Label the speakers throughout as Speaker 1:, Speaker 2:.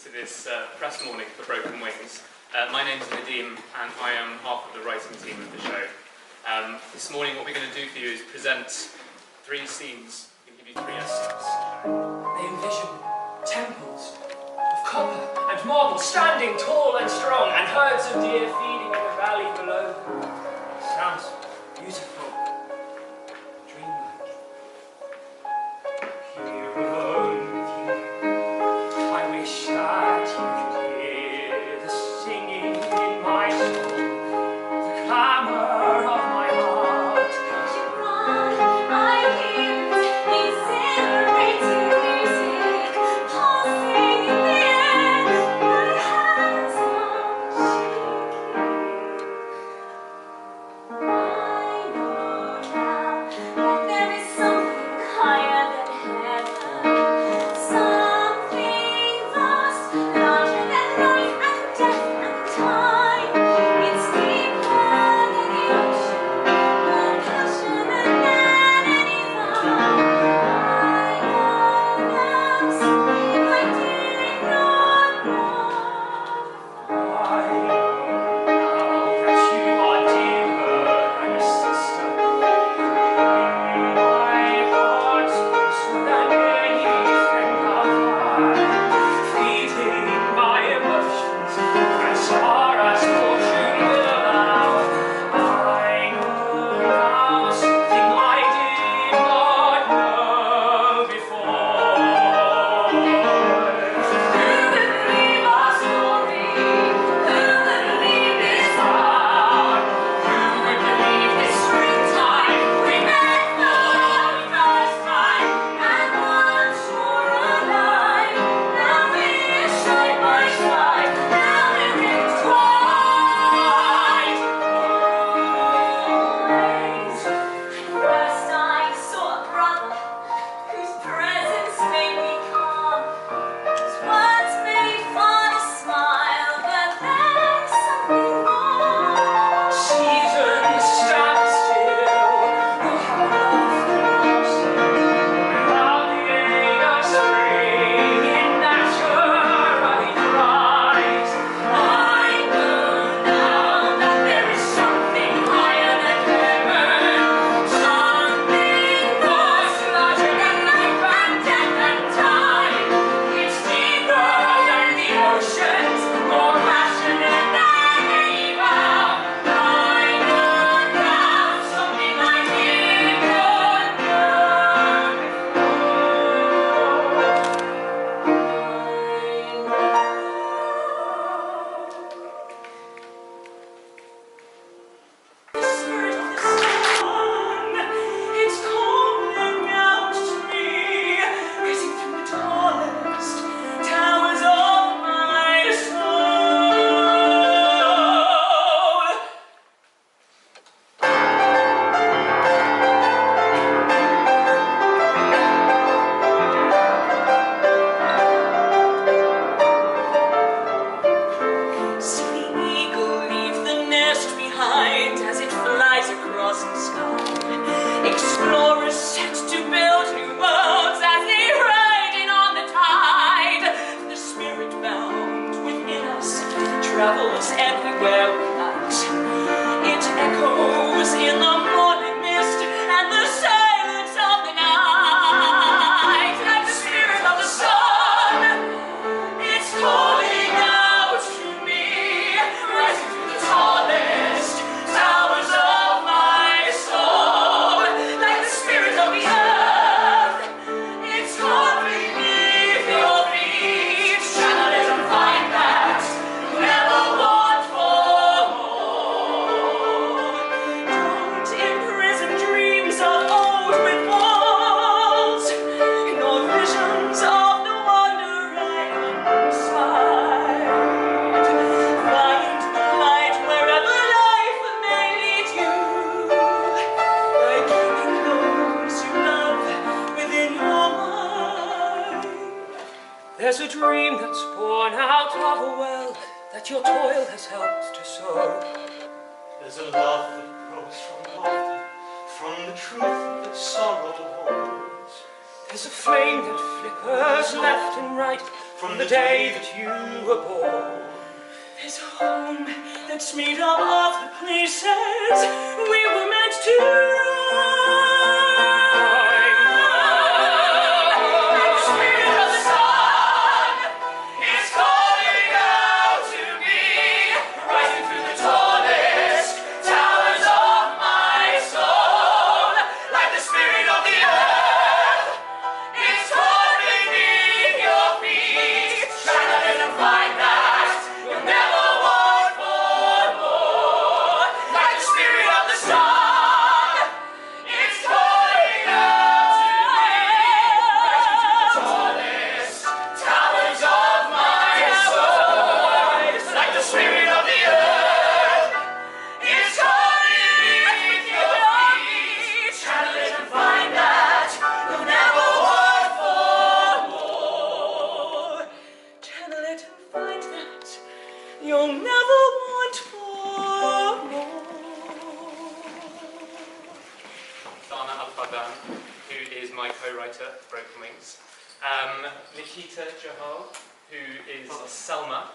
Speaker 1: to this press morning for Broken Wings. My name is Nadim and I am half of the writing team of the show. This morning what we're going to do for you is present 3 scenes. We'll give you 3 essays.
Speaker 2: They envision temples of copper and marble standing tall and strong, and herds of deer feeding in the valley below them. Sounds beautiful, dreamlike. Here alone with you, I wish that you could hear the singing in my soul, the clamour of my heart.
Speaker 3: I hear the exhilarating music pulsing in the air. My hands are shaking. I know now that there is something higher than heaven, something vast, larger than life and death and time. It's deeper than the ocean, more passionate than any vow. I know now something I did not know before.
Speaker 2: I know that you are dearer than a sister. In my heart, closer than anything I'll find, feeding my emotions as far as fortune will allow. I know now something I did not know before.
Speaker 3: Who would believe our story? Who would believe this vow? Who would believe this springtime we met for the first time? And once more alive, now we're side by side, now we're intertwined. Always. First I saw a brother whose presence made me calm. His words made father smile, but there's something more.
Speaker 2: Seasons stand still, your heart without the aid of spring, it naturally dries.
Speaker 3: I know now that there is something higher than heaven, something much larger than life and death and time. It's deeper than the oceans, more passionate than any vow. I know now something I did not know
Speaker 2: The spirit of the sun, it's calling out to me, rising through the tallest towers of my soul. See the eagle leave the nest behind as it flies across the sky. Explorers set to build new worlds as they ride in on the tide. The spirit bound within us travels everywhere we light. It echoes in the morning mist and the silence of the night. Like the spirit of the sun, it's calling out to me, rising through the tallest towers of my soul. Like the spirit of the earth, it's calling me your feet. Journalism, find that never want for more. Don't imprison dreams of old with walls, nor visions of the wonder I inspired. Find the light wherever life may lead you, by keeping those you love within your mind. There's a dream that's born out of a well that your toil has helped to sow.
Speaker 4: There's a love that grows from laughter, from the truth that sorrow holds.
Speaker 2: There's a flame that flickers left and right,
Speaker 4: from the day that you were born.
Speaker 2: There's a home that's made up of the places we were meant to run. The spirit of the sun is calling out to me, rising through the tallest towers of my soul, like the spirit of the earth. It's caught beneath your feet. Try to let them find that you'll never want for more. Like the spirit of the sun, it's calling out to me. Rising to the tallest towers of my soul. Like the spirit of the earth, it's caught beneath your feet. Try to let them find that you'll never want for more. Try to let him find that you'll never want for more.
Speaker 1: Fardan, who is my co-writer of Broken Wings. Nikita Johal, who is Selma,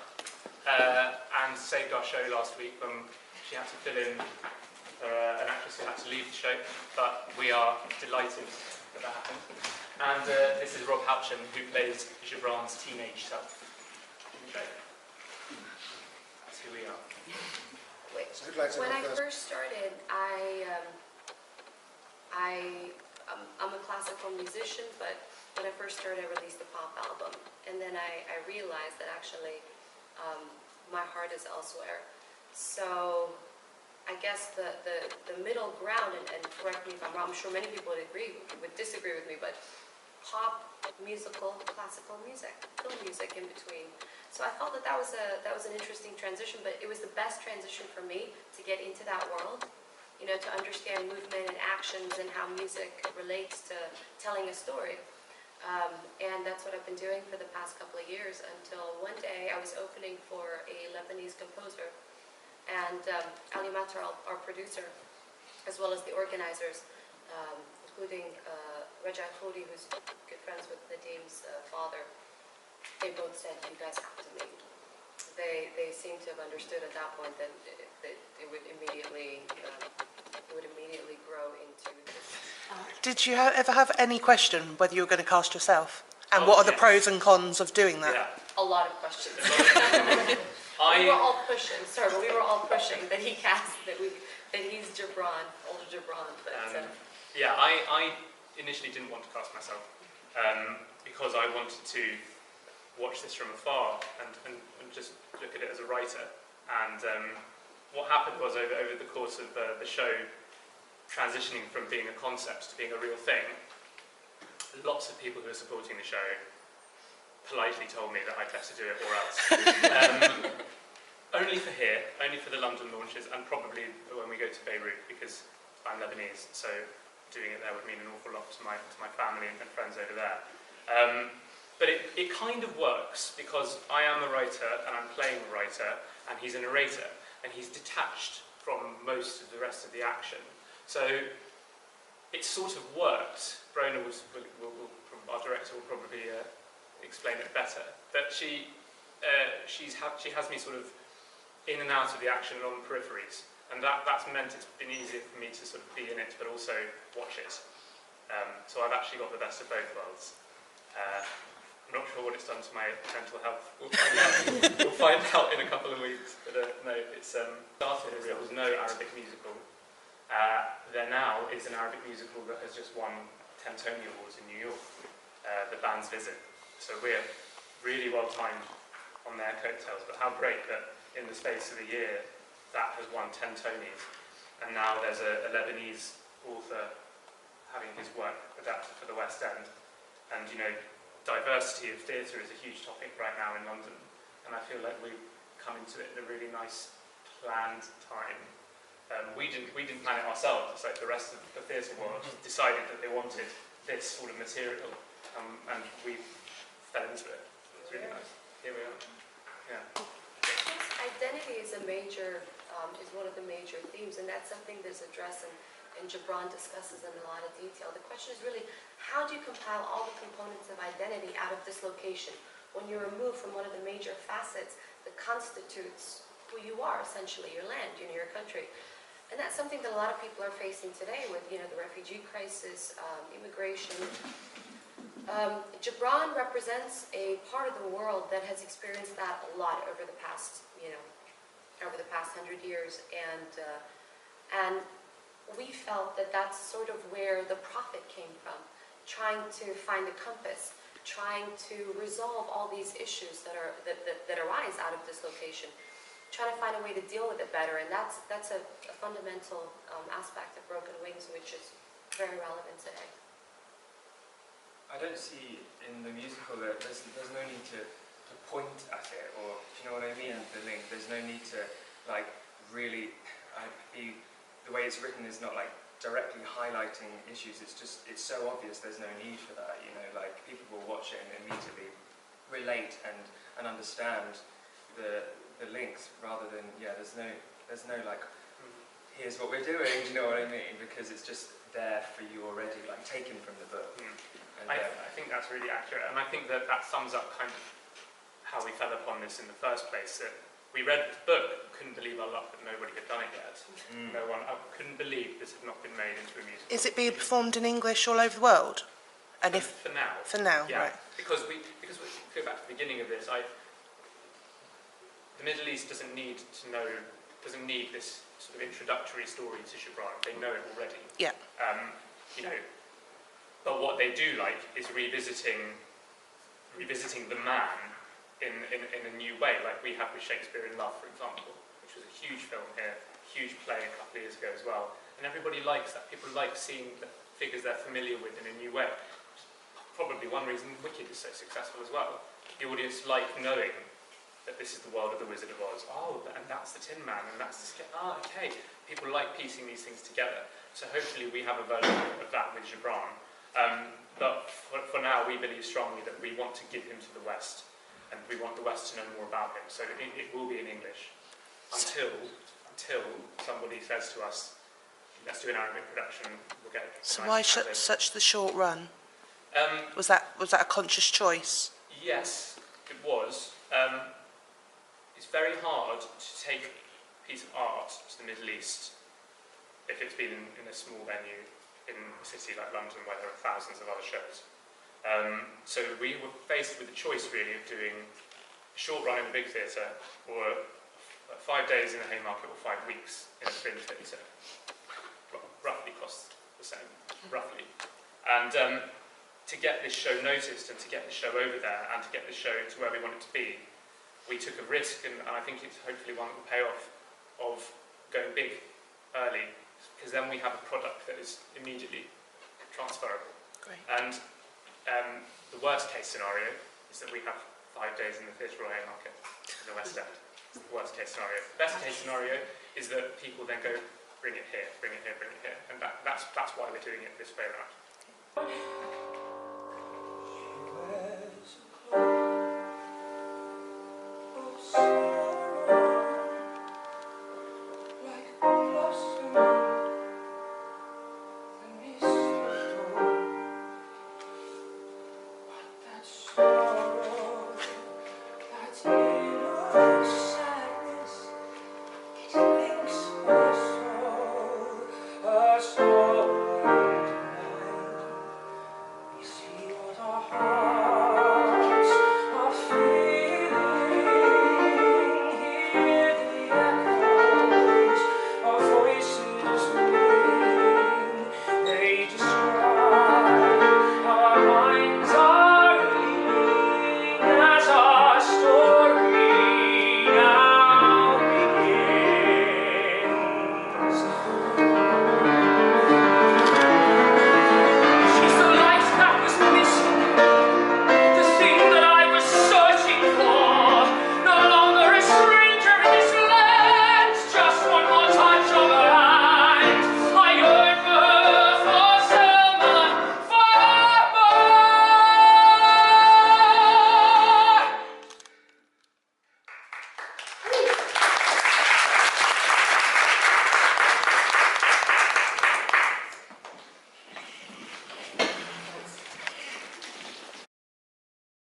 Speaker 1: and saved our show last week when she had to fill in an actress who had to leave the show, but we are delighted that that happened. And this is Rob Houchin, who plays Gibran's teenage self in the show. That's who we are.
Speaker 5: When I first started, I'm a classical musician, but when I first started, I released a pop album, and then I realized that actually my heart is elsewhere. So I guess the middle ground, and correct me if I'm wrong, I'm sure many people would disagree with me, but pop, musical, classical music, film music in between. So I felt that was an interesting transition, but it was the best transition for me to get into that world, you know, to understand movement and actions and how music relates to telling a story. And that's what I've been doing for the past couple of years, until one day I was opening for a Lebanese composer, and Ali Matar, our producer, as well as the organizers, including Raja Khoury, who's good friends with Nadim's father, they both said, you guys have to meet. They seem to have understood at that point that it would immediately grow into this.
Speaker 6: Did you ever have any question whether you were going to cast yourself? And what are the pros and cons of doing that?
Speaker 1: Yeah.
Speaker 5: A lot of questions.
Speaker 1: I-
Speaker 5: We were all pushing that he cast, that he's Gibran, older Gibran. But
Speaker 1: Yeah, I initially didn't want to cast myself because I wanted to watch this from afar and just look at it as a writer. And what happened was over the course of the show, transitioning from being a concept to being a real thing, lots of people who are supporting the show politely told me that I'd better do it or else. Only for here, only for the London launches, and probably when we go to Beirut, because I'm Lebanese, so doing it there would mean an awful lot to my family and friends over there. But it kind of works, because I am a writer, and I'm playing a writer, and he's a narrator, and he's detached from most of the rest of the action. So it sort of worked. Brona our director will probably explain it better. But she has me sort of in and out of the action along the peripheries, and that's meant it's been easier for me to sort of be in it, but also watch it. So I've actually got the best of both worlds. I'm not sure what it's done to my mental health. We'll find out in a couple of weeks. But no, it's started as there was no Arabic musical. There now is an Arabic musical that has just won 10 Tony Awards in New York, The Band's Visit. So we're really well timed on their coattails, but how great that in the space of a year that has won 10 Tonys, and now there's a Lebanese author having his work adapted for the West End. And you know, diversity of theatre is a huge topic right now in London, and I feel like we've come into it in a really nice planned time. We didn't plan it ourselves. It's like the rest of the theatre world decided that they wanted this sort of material, and we fell into it. It's really nice. Here we are. Yeah.
Speaker 5: Identity is is one of the major themes, and that's something that's addressed and Gibran discusses in a lot of detail. The question is really, how do you compile all the components of identity out of this location? when you're removed from one of the major facets that constitutes who you are, essentially, your land, your country. And that's something that a lot of people are facing today with, the refugee crisis, immigration. Gibran represents a part of the world that has experienced that a lot over the past, over the past 100 years, and we felt that that's sort of where the prophet came from, trying to find a compass, trying to resolve all these issues that arise out of dislocation, trying to find a way to deal with it better, and that's a fundamental aspect of Broken Wings, which is very relevant today.
Speaker 7: I don't see in the musical that there's no need to point at it, or do you know what I mean? The link. There's no need to really the way it's written is not directly highlighting issues. It's so obvious. There's no need for that. People will watch it and immediately relate and understand the links, rather than there's no here's what we're doing. Do you know what I mean? Because it's just there for you already, taken from the book.
Speaker 1: I think that's really accurate, and I think that sums up kind of how we fell upon this in the first place. That we read the book, couldn't believe our luck that nobody had done it yet. No one, I couldn't believe this had not been made into a musical.
Speaker 6: Is it being performed in English all over the world? And
Speaker 1: for now.
Speaker 6: For now,
Speaker 1: yeah,
Speaker 6: right.
Speaker 1: Because we go back to the beginning of this. The Middle East doesn't need this sort of introductory story to Gibran. They know it already.
Speaker 6: Yeah.
Speaker 1: But what they do like is revisiting the man in a new way, like we have with Shakespeare in Love, for example, which was a huge film here, huge play a couple of years ago as well. And everybody likes that. People like seeing the figures they're familiar with in a new way. Probably one reason Wicked is so successful as well. The audience like knowing that this is the world of the Wizard of Oz. Oh, and that's the Tin Man, and that's the okay. People like piecing these things together. So hopefully we have a version of that with Gibran. But for now, we believe strongly that we want to give him to the West, and we want the West to know more about him. So it will be in English until somebody says to us, "Let's do an Arabic production." We'll get it.
Speaker 6: So why such the short run? Was that a conscious choice?
Speaker 1: Yes, it was. It's very hard to take a piece of art to the Middle East if it's been in a small venue in a city like London where there are thousands of other shows. So we were faced with the choice really of doing a short run in a big theatre or 5 days in a Haymarket or 5 weeks in a fringe theatre. Roughly costs the same, roughly. And to get this show noticed and to get the show over there and to get the show to where we want it to be, we took a risk, and I think it's hopefully one that will pay off, of going big early, because then we have a product that is immediately transferable.
Speaker 6: Great.
Speaker 1: And the worst case scenario is that we have 5 days in the theatre or Haymarket in the West End. It's the worst case scenario. The best case scenario is that people then go, bring it here, bring it here, bring it here. And that's why we're doing it this way around.